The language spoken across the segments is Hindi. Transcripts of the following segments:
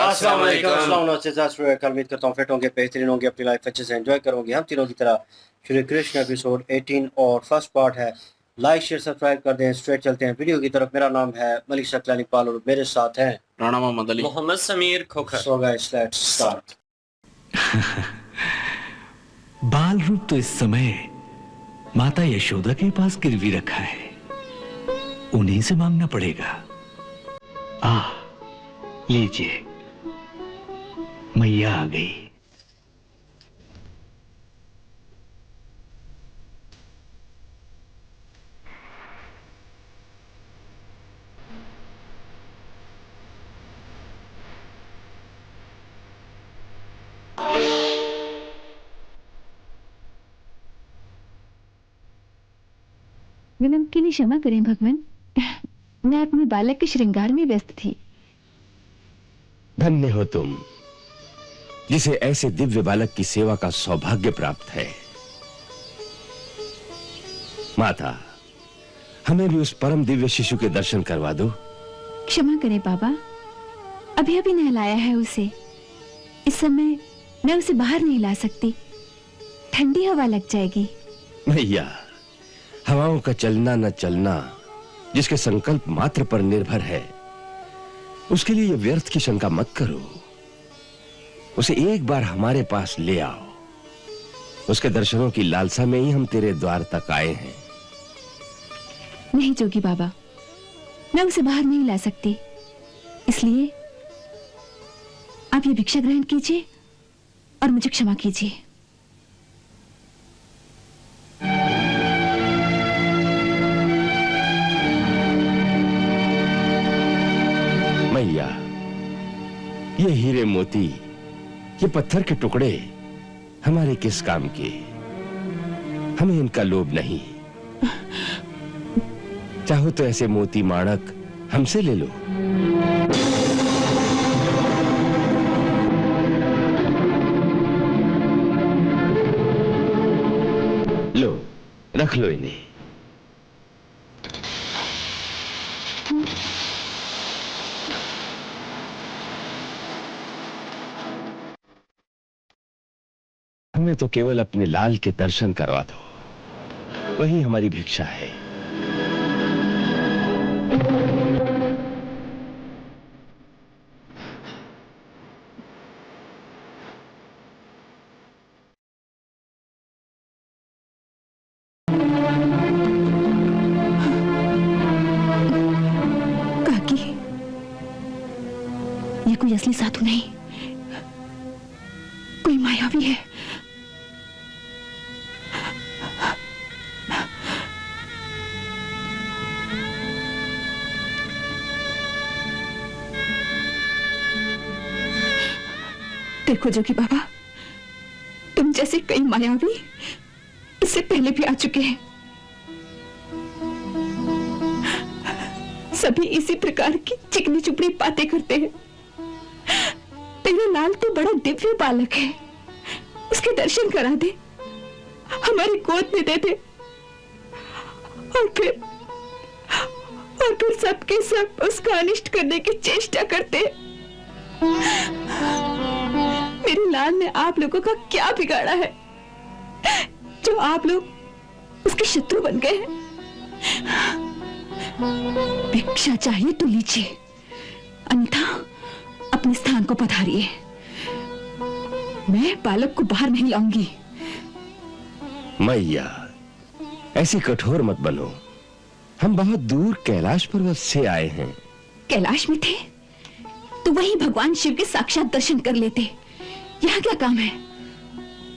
अस्सलाम वालेकुम। कल उम्मीद करता हूँ फिट होंगे, बेहतरीन होंगे, अपनी लाइफ अच्छे से एंजॉय करोगे। हम तीनों की तरह श्री कृष्ण एपिसोड 18 और फर्स्ट पार्ट है। लाइक शेयर सब्सक्राइब कर दें। स्ट्रेट चलते हैं वीडियो की तरफ। मेरा नाम है मलिक शकलानी पाल और मेरे साथ हैं Rana Mohammad Ali, Mohammad Sameer Khokhar. So guys let's start. बाल रूप तो इस समय माता यशोदा के पास गिरवी रखा है, उन्हीं से मांगना पड़ेगा। लीजिए, मैया आ गई। विनम्र के लिए क्षमा करें भगवान, मैं अपने बालक के श्रृंगार में व्यस्त थी। धन्य हो तुम, जिसे ऐसे दिव्य बालक की सेवा का सौभाग्य प्राप्त है। माता, हमें भी उस परम दिव्य शिशु के दर्शन करवा दो। क्षमा करें बाबा, अभी अभी नहलाया है उसे। इस समय मैं उसे बाहर नहीं ला सकती, ठंडी हवा लग जाएगी। मैया, हवाओं का चलना न चलना जिसके संकल्प मात्र पर निर्भर है, उसके लिए व्यर्थ की शंका मत करो। उसे एक बार हमारे पास ले आओ। उसके दर्शनों की लालसा में ही हम तेरे द्वार तक आए हैं। नहीं जोगी बाबा, मैं उसे बाहर नहीं ला सकती, इसलिए आप ये भिक्षा ग्रहण कीजिए और मुझे क्षमा कीजिए। मैया, ये हीरे मोती, ये पत्थर के टुकड़े हमारे किस काम के? हमें इनका लोभ नहीं। चाहो तो ऐसे मोती माणक हमसे ले लो। लो, रख लो इन्हें। हमें तो केवल अपने लाल के दर्शन करवा दो, वही हमारी भिक्षा है। काकी, ये कोई असली साधु नहीं, कोई मायावी है। देखो जोगी बाबा, तुम जैसे कई मायावी इससे पहले भी आ चुके हैं। सभी इसी प्रकार की चिकनी चुपड़ी बातें करते हैं। तेरा लाल तो बड़ा दिव्य बालक है, उसके दर्शन करा दे, हमारी गोद में दे दे, और फिर सबके सब उसका अनिष्ट करने की चेष्टा करते हैं। मेरे लाल ने आप लोगों का क्या बिगाड़ा है जो आप लोग उसके शत्रु बन गए हैं? भिक्षा चाहिए तो लीजिए, अन्यथा अपने स्थान को पधारिए। मैं बालक को बाहर नहीं लाऊंगी। मैया, ऐसी कठोर मत बनो। हम बहुत दूर कैलाश पर्वत से आए हैं। कैलाश में थे तो वहीं भगवान शिव के साक्षात दर्शन कर लेते, यहाँ क्या काम है?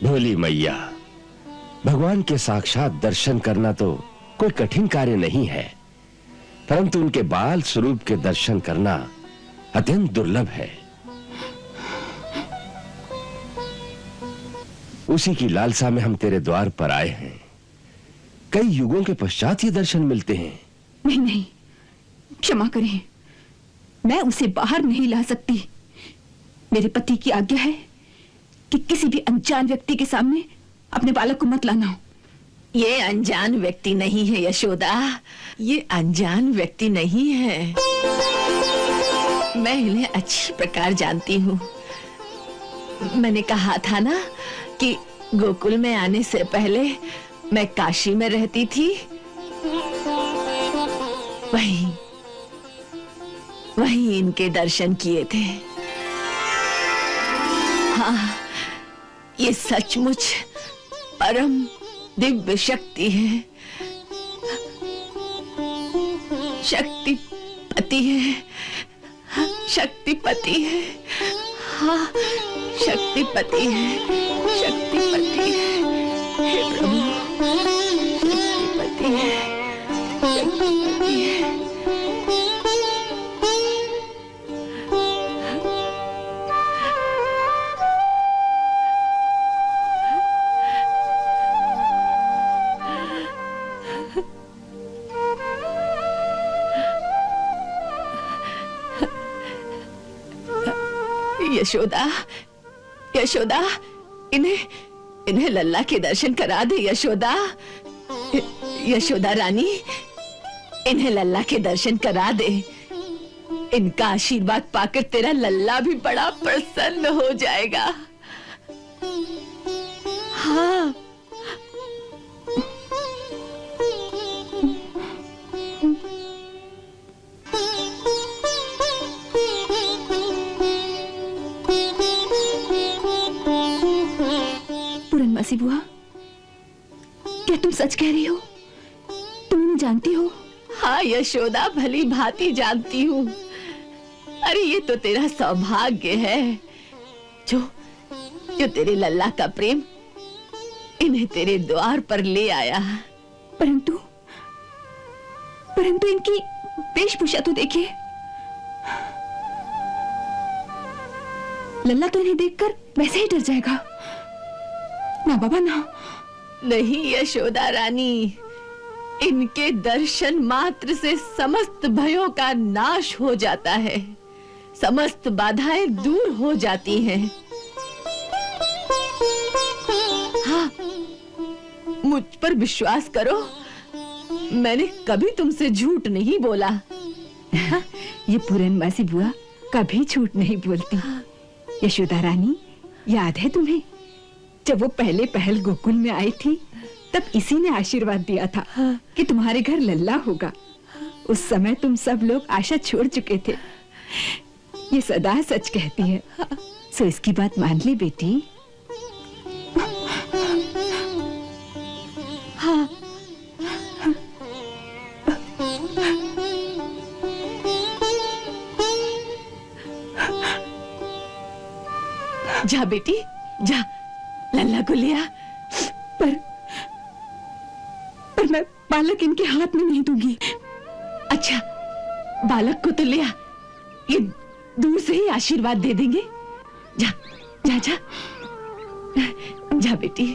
भोली मैया, भगवान के साक्षात दर्शन करना तो कोई कठिन कार्य नहीं है, परंतु उनके बाल स्वरूप के दर्शन करना अत्यंत दुर्लभ है। उसी की लालसा में हम तेरे द्वार पर आए हैं। कई युगों के पश्चात ये दर्शन मिलते हैं। नहीं नहीं, क्षमा करें, मैं उसे बाहर नहीं ला सकती। मेरे पति की आज्ञा है कि किसी भी अनजान व्यक्ति के सामने अपने बालक को मत लाना। ये अनजान व्यक्ति नहीं है यशोदा, ये अनजान व्यक्ति नहीं है। मैं इन्हें अच्छी प्रकार जानती हूँ। मैंने कहा था ना कि गोकुल में आने से पहले मैं काशी में रहती थी। वहीं वहीं इनके दर्शन किए थे। हाँ, ये सचमुच परम दिव्य शक्ति है, शक्तिपति है, शक्तिपति है। हाँ, शक्तिपति है, शक्तिपति है। हे प्रभु, शक्तिपति है, शक्तिपति है। यशोदा, यशोदा, इन्हें इन्हें लल्ला के दर्शन करा दे यशोदा। यशोदा रानी, इन्हें लल्ला के दर्शन करा दे। इनका आशीर्वाद पाकर तेरा लल्ला भी बड़ा प्रसन्न हो जाएगा। हाँ, पूरनमासी बुआ, क्या तुम सच कह रही हो? तुम इन्हें जानती हो? हाँ यशोदा, भली भांति जानती हूँ। अरे ये तो तेरा सौभाग्य है जो जो तेरे लल्ला का प्रेम इन्हें तेरे द्वार पर ले आया। परंतु परंतु इनकी वेशभूषा तो देखिए। लल्ला तो इन्हें देखकर वैसे ही डर जाएगा। ना बाबा ना। नहीं यशोदा रानी, इनके दर्शन मात्र से समस्त भयों का नाश हो जाता है, समस्त बाधाएं दूर हो जाती हैं। हाँ, मुझ पर विश्वास करो, मैंने कभी तुमसे झूठ नहीं बोला। ये पूरनमासी बुआ कभी झूठ नहीं बोलती। यशोदा रानी, याद है तुम्हें जब वो पहल गोकुल में आई थी, तब इसी ने आशीर्वाद दिया था कि तुम्हारे घर लल्ला होगा। उस समय तुम सब लोग आशा छोड़ चुके थे। ये सदा सच कहती है, सो इसकी बात मान ली बेटी। हाँ, जा बेटी जा, लल्ला को लिया। पर मैं बालक इनके हाथ में नहीं दूंगी। अच्छा, बालक को तो लिया, ये दूर से ही आशीर्वाद दे देंगे। जा जा जा जा बेटी।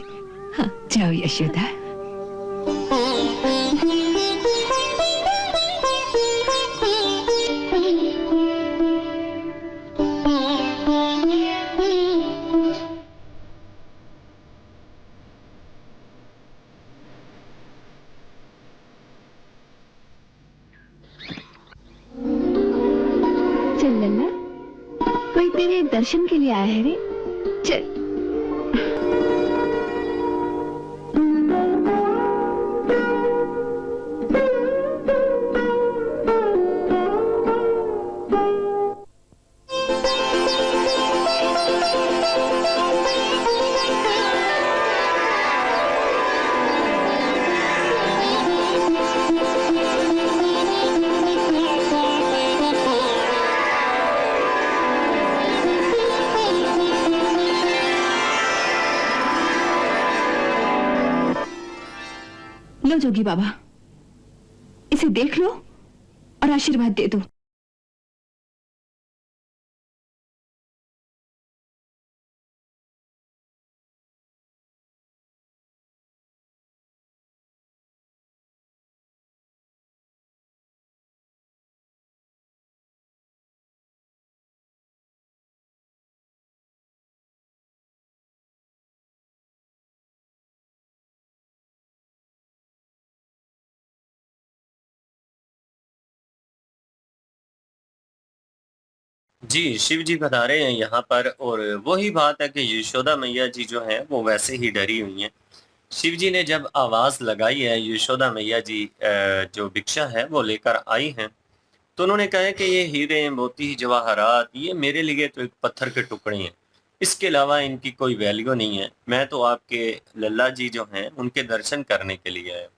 हाँ, जाओ यशोदा। चल लल्ला, कोई तेरे दर्शन के लिए आया है रे। चल। लो जोगी बाबा, इसे देख लो और आशीर्वाद दे दो। जी, शिव जी पधारे हैं यहाँ पर और वही बात है कि यशोदा मैया जी जो हैं वो वैसे ही डरी हुई हैं। शिव जी ने जब आवाज़ लगाई है यशोदा मैया जी जो भिक्षा है वो लेकर आई हैं, तो उन्होंने कहा है कि ये हीरे, मोती, जवाहरात ये मेरे लिए तो एक पत्थर के टुकड़े हैं। इसके अलावा इनकी कोई वैल्यू नहीं है। मैं तो आपके लल्ला जी जो हैं उनके दर्शन करने के लिए आया हूँ।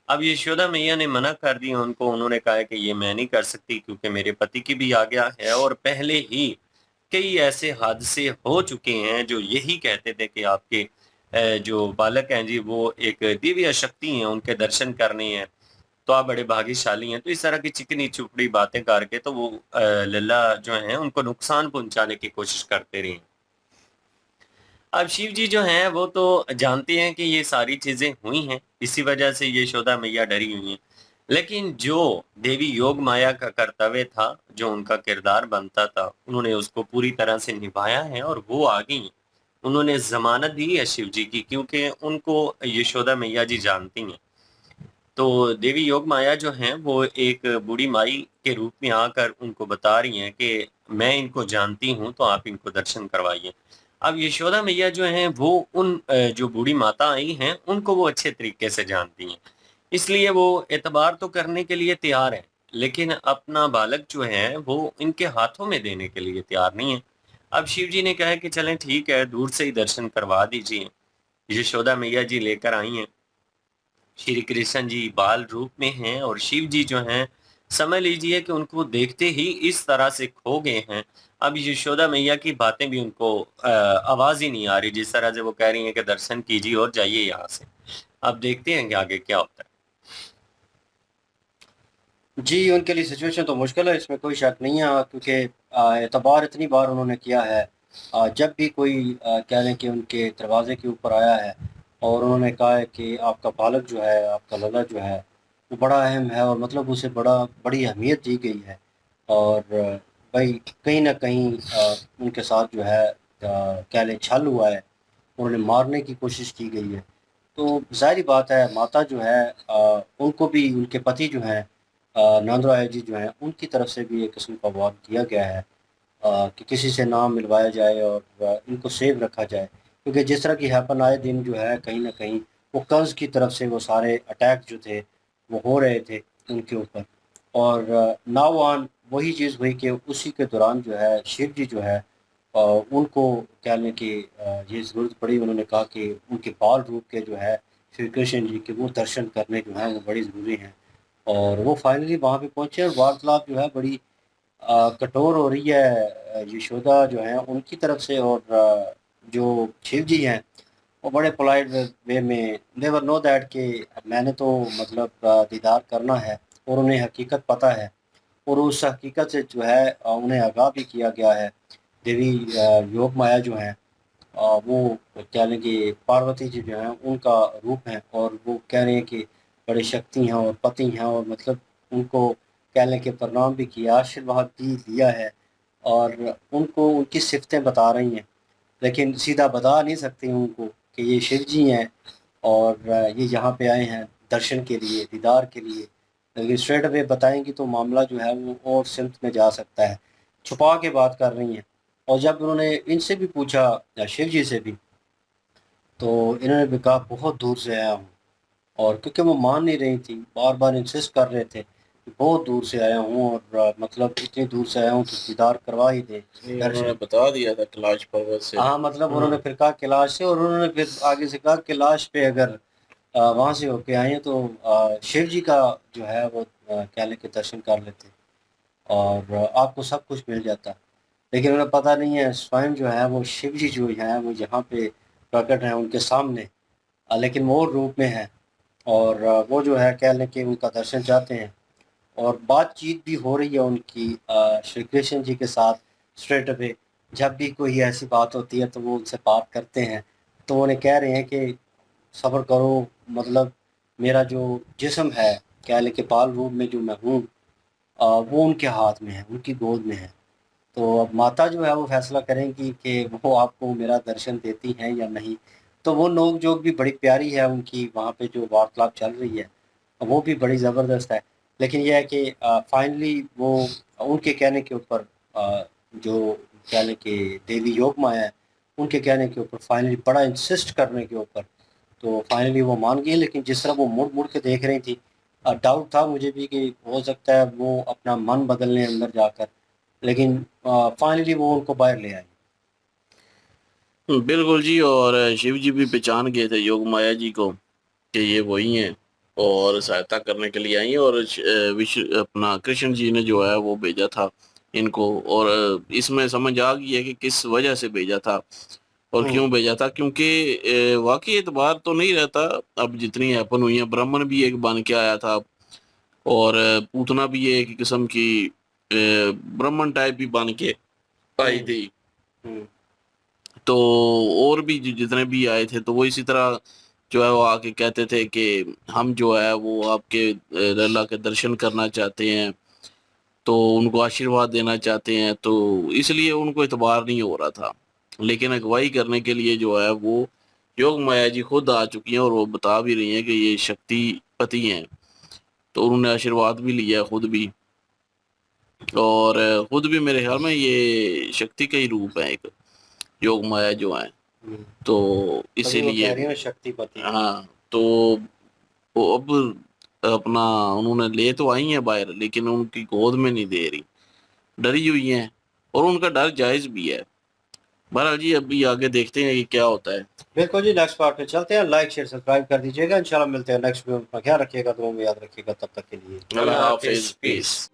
अब यशोदा मैया ने मना कर दिया उनको, उन्होंने कहा है कि ये मैं नहीं कर सकती क्योंकि मेरे पति की भी आज्ञा है और पहले ही कई ऐसे हादसे हो चुके हैं जो यही कहते थे कि आपके जो बालक हैं जी वो एक दिव्य शक्ति हैं, उनके दर्शन करने हैं, तो आप बड़े भाग्यशाली हैं। तो इस तरह की चिकनी-चुपड़ी बातें करके तो वो लल्ला जो हैं उनको नुकसान पहुँचाने की कोशिश करते रहे। अब शिव जी जो हैं वो तो जानते हैं कि ये सारी चीज़ें हुई हैं, इसी वजह से यशोदा मैया डरी हुई हैं। लेकिन जो देवी योग माया का कर्तव्य था, जो उनका किरदार बनता था, उन्होंने उसको पूरी तरह से निभाया है और वो आ गई हैं। उन्होंने ज़मानत दी है शिव जी की क्योंकि उनको यशोदा मैया जी जानती हैं। तो देवी योग माया जो हैं वो एक बूढ़ी माई के रूप में आकर उनको बता रही हैं कि मैं इनको जानती हूँ, तो आप इनको दर्शन करवाइए। अब यशोदा मैया जो हैं वो उन जो बूढ़ी माता आई हैं, उनको वो अच्छे तरीके से जानती हैं। इसलिए वो एतबार तो करने के लिए तैयार हैं, लेकिन अपना बालक जो है वो इनके हाथों में देने के लिए तैयार नहीं है। अब शिव जी ने कहा है कि चलें ठीक है, दूर से ही दर्शन करवा दीजिए। यशोदा मैया जी लेकर आई हैं। श्री कृष्ण जी बाल रूप में हैं और शिव जी जो हैं समझ लीजिए कि उनको देखते ही इस तरह से खो गए हैं। अब यशोदा मैया की बातें भी उनको आवाज़ ही नहीं आ रही, जिस तरह से वो कह रही हैं कि दर्शन कीजिए और जाइए यहाँ से। अब देखते हैं कि आगे क्या होता है। जी, उनके लिए सिचुएशन तो मुश्किल है, इसमें कोई शक नहीं है क्योंकि एतबार इतनी बार उन्होंने किया है। जब भी कोई कह लें कि उनके दरवाज़े के ऊपर आया है और उन्होंने कहा है कि आपका बालक जो है, आपका लला जो है, वो बड़ा अहम है और मतलब उसे बड़ी अहमियत दी गई है और भई कहीं न कहीं उनके साथ जो है कह लें छल हुआ है, उन्हें मारने की कोशिश की गई है। तो ज़ाहिर-सी बात है माता जो है उनको भी उनके पति जो हैं नंद राय जी जो हैं, उनकी तरफ से भी एक किस्म का वार्न किया गया है कि किसी से ना मिलवाया जाए और इनको सेफ रखा जाए। क्योंकि जिस तरह की हैपन आए दिन जो है कहीं न कहीं वो कंस की तरफ से वो सारे अटैक जो थे, वो हो रहे थे उनके ऊपर और नाउ ऑन वही चीज़ हुई कि उसी के दौरान जो है शिव जी जो है उनको कह लें कि ये ज़रूरत पड़ी उन्होंने कहा कि उनके बाल रूप के जो है श्री कृष्ण जी के वो दर्शन करने जो हैं वो बड़ी ज़रूरी हैं। और वो फाइनली वहाँ पे पहुँचे और वार्तालाप जो है बड़ी कठोर हो रही है यशोदा जो हैं उनकी तरफ से और जो शिव जी हैं वो बड़े पोलाइट वे में दे वर नो दैट कि मैंने तो मतलब दीदार करना है और उन्हें हकीकत पता है और उस हकीकत से जो है उन्हें आगाह भी किया गया है। देवी योग माया जो हैं वो कह लें कि पार्वती जी जो हैं उनका रूप हैं और वो कह रहे हैं कि बड़ी शक्ति हैं और पति हैं और मतलब उनको कह लें कि प्रणाम भी किया, आशीर्वाद भी दिया है और उनको उनकी सिफ़तें बता रही हैं। लेकिन सीधा बता नहीं सकती उनको कि ये शिव जी हैं और ये यहाँ पे आए हैं दर्शन के लिए, दीदार के लिए। लेकिन स्ट्रेट अवे बताएँगी तो मामला जो है वो और सिमत में जा सकता है। छुपा के बात कर रही हैं और जब उन्होंने इनसे भी पूछा शिव जी से भी, तो इन्होंने भी कहा बहुत दूर से आया हूँ और क्योंकि वो मान नहीं रही थी, बार-बार इंसिस्ट कर रहे थे कि बहुत दूर से आया हूँ और मतलब इतनी दूर से आया हूँ तो दीदार करवा ही दें, नहीं, उन्होंने दर्शन। बता दिया था कैलाश पर्वत से। हाँ, मतलब उन्होंने फिर कहा कैलाश से और उन्होंने फिर आगे से कहा कैलाश पे अगर वहाँ से होके आए हैं तो शिव जी का जो है वो कह लें कि दर्शन कर लेते और आपको सब कुछ मिल जाता। लेकिन उन्हें पता नहीं है स्वयं जो है वो शिव जी जो हैं वो यहाँ पे प्रकट हैं उनके सामने लेकिन वो रूप में हैं और वो जो है कह लें कि उनका दर्शन चाहते हैं और बातचीत भी हो रही है उनकी श्री कृष्ण जी के साथ स्ट्रेट अवे। जब भी कोई ऐसी बात होती है तो वो उनसे बात करते हैं, तो उन्हें कह रहे हैं कि सब्र करो मतलब मेरा जो जिस्म है, कह लें कि बाल रूप में जो मैं हूँ वो उनके हाथ में है, उनकी गोद में है। तो अब माता जो है वो फ़ैसला करेंगी कि वो आपको मेरा दर्शन देती हैं या नहीं। तो वो नोक-झोंक भी बड़ी प्यारी है उनकी वहाँ पे जो वार्तालाप चल रही है, वो भी बड़ी ज़बरदस्त है। लेकिन ये है कि फाइनली वो उनके कहने के ऊपर जो कहने कि देवी योग माया है, उनके कहने के ऊपर फाइनली बड़ा इंसिस्ट करने के ऊपर तो फाइनली वो मान गई। लेकिन जिस तरह वो मुड़ मुड़ के देख रही थी, डाउट था मुझे भी कि हो सकता है वो अपना मन बदलने अंदर जाकर, लेकिन फाइनली वो उनको बाहर ले आई। बिल्कुल जी। और शिव जी भी पहचान गए थे योग माया जी को कि ये वही हैं और सहायता करने के लिए आई हैं। और विश्व अपना कृष्ण जी ने जो है वो भेजा था इनको। और इसमें समझ आ गई है कि किस वजह से भेजा था और क्यों भेजा था, क्योंकि वाकई एतबार तो नहीं रहता। अब जितनी हैपन हुई है, ब्राह्मण भी एक बन के आया था और पूतना भी एक किस्म की ब्राह्मण टाइप भी बन के आई थी। हम्म, तो और भी जितने भी आए थे तो वो इसी तरह जो है वो आके कहते थे कि हम जो है वो आपके लल्ला के दर्शन करना चाहते हैं, तो उनको आशीर्वाद देना चाहते हैं। तो इसलिए उनको इतबार नहीं हो रहा था। लेकिन अगुवाई करने के लिए जो है वो योग माया जी खुद आ चुकी हैं और वो बता भी रही हैं कि ये शक्तिपति हैं। तो उन्होंने आशीर्वाद भी लिया है खुद भी। और खुद भी मेरे ख्याल में ये शक्ति का ही रूप है एक, योग माया जो है। हम्म। तो तभी वो कह इसीलिए रही है शक्तिपति। हाँ, तो वो अब अपना उन्होंने ले तो आई हैं बाहर, लेकिन उनकी गोद में नहीं दे रही, डरी हुई हैं। और उनका डर जायज भी है। बहरहाल जी अभी आगे देखते हैं कि क्या होता है। बिल्कुल जी, नेक्स्ट पार्ट पे चलते हैं। लाइक शेयर सब्सक्राइब कर दीजिएगा। इंशाल्लाह मिलते हैं नेक्स्ट वीडियो में। अपना ख्याल रखिएगा, दुआ में याद रखिएगा। तब तक के लिए अल्लाह हाफिज, पीस।